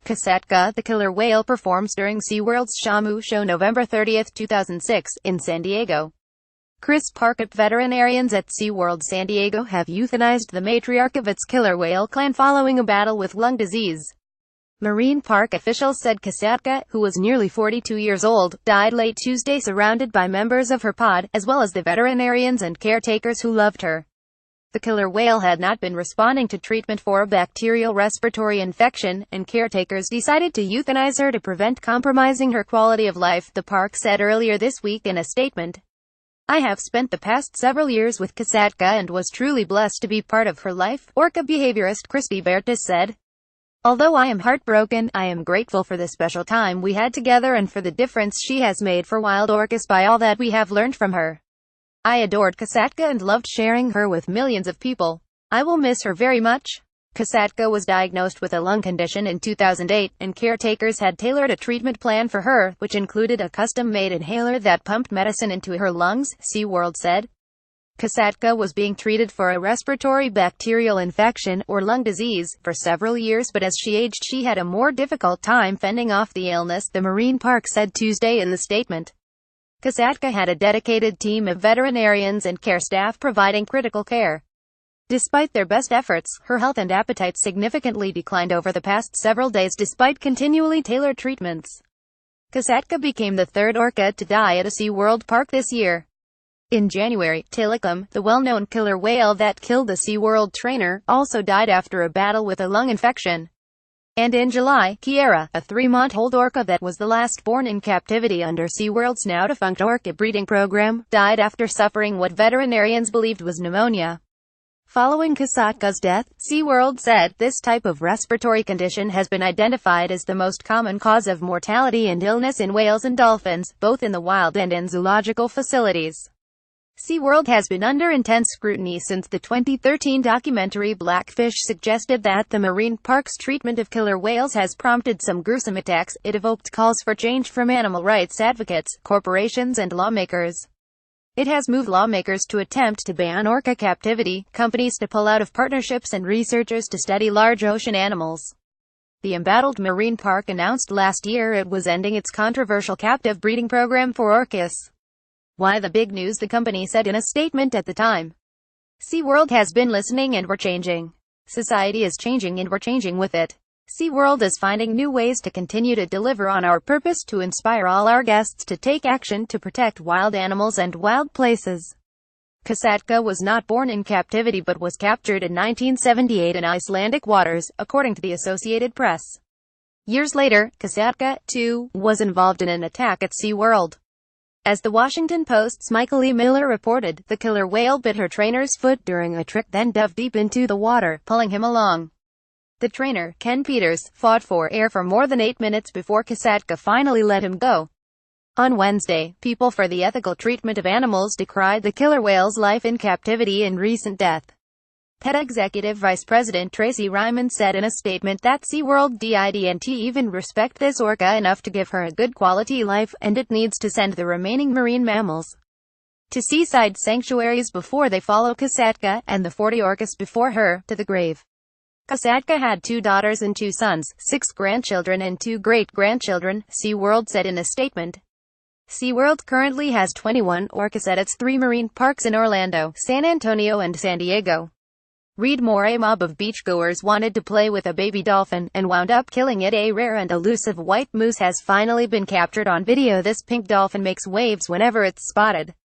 Kasatka, the killer whale, performs during SeaWorld's Shamu Show November 30, 2006, in San Diego. Chris Park. Veterinarians at SeaWorld San Diego have euthanized the matriarch of its killer whale clan following a battle with lung disease. Marine park officials said Kasatka, who was nearly 42 years old, died late Tuesday surrounded by members of her pod, as well as the veterinarians and caretakers who loved her. The killer whale had not been responding to treatment for a bacterial respiratory infection, and caretakers decided to euthanize her to prevent compromising her quality of life, the park said earlier this week in a statement. "I have spent the past several years with Kasatka and was truly blessed to be part of her life," orca behaviorist Christy Bertis said. "Although I am heartbroken, I am grateful for the special time we had together and for the difference she has made for wild orcas by all that we have learned from her. I adored Kasatka and loved sharing her with millions of people. I will miss her very much." Kasatka was diagnosed with a lung condition in 2008, and caretakers had tailored a treatment plan for her, which included a custom-made inhaler that pumped medicine into her lungs, SeaWorld said. Kasatka was being treated for a respiratory bacterial infection, or lung disease, for several years, but as she aged she had a more difficult time fending off the illness, the marine park said Tuesday in the statement. Kasatka had a dedicated team of veterinarians and care staff providing critical care. Despite their best efforts, her health and appetite significantly declined over the past several days despite continually tailored treatments. Kasatka became the third orca to die at a SeaWorld park this year. In January, Tilikum, the well-known killer whale that killed the SeaWorld trainer, also died after a battle with a lung infection. And in July, Kiera, a 3-month-old orca that was the last born in captivity under SeaWorld's now-defunct orca breeding program, died after suffering what veterinarians believed was pneumonia. Following Kasatka's death, SeaWorld said, this type of respiratory condition has been identified as the most common cause of mortality and illness in whales and dolphins, both in the wild and in zoological facilities. SeaWorld has been under intense scrutiny since the 2013 documentary Blackfish suggested that the marine park's treatment of killer whales has prompted some gruesome attacks. It evoked calls for change from animal rights advocates, corporations and lawmakers. It has moved lawmakers to attempt to ban orca captivity, companies to pull out of partnerships and researchers to study large ocean animals. The embattled marine park announced last year it was ending its controversial captive breeding program for orcas. Why the big news? The company said in a statement at the time. SeaWorld has been listening and we're changing. Society is changing and we're changing with it. SeaWorld is finding new ways to continue to deliver on our purpose to inspire all our guests to take action to protect wild animals and wild places. Kasatka was not born in captivity but was captured in 1978 in Icelandic waters, according to the Associated Press. Years later, Kasatka, too, was involved in an attack at SeaWorld. As the Washington Post's Michael E. Miller reported, the killer whale bit her trainer's foot during a trick, then dove deep into the water, pulling him along. The trainer, Ken Peters, fought for air for more than 8 minutes before Kasatka finally let him go. On Wednesday, People for the Ethical Treatment of Animals decried the killer whale's life in captivity and recent death. PETA Executive Vice President Tracy Ryman said in a statement that SeaWorld didn't even respect this orca enough to give her a good quality life, and it needs to send the remaining marine mammals to seaside sanctuaries before they follow Kasatka, and the 40 orcas before her, to the grave. Kasatka had 2 daughters and 2 sons, 6 grandchildren and 2 great-grandchildren, SeaWorld said in a statement. SeaWorld currently has 21 orcas at its 3 marine parks in Orlando, San Antonio and San Diego. Read more. A mob of beachgoers wanted to play with a baby dolphin, and wound up killing it. A rare and elusive white moose has finally been captured on video. This pink dolphin makes waves whenever it's spotted.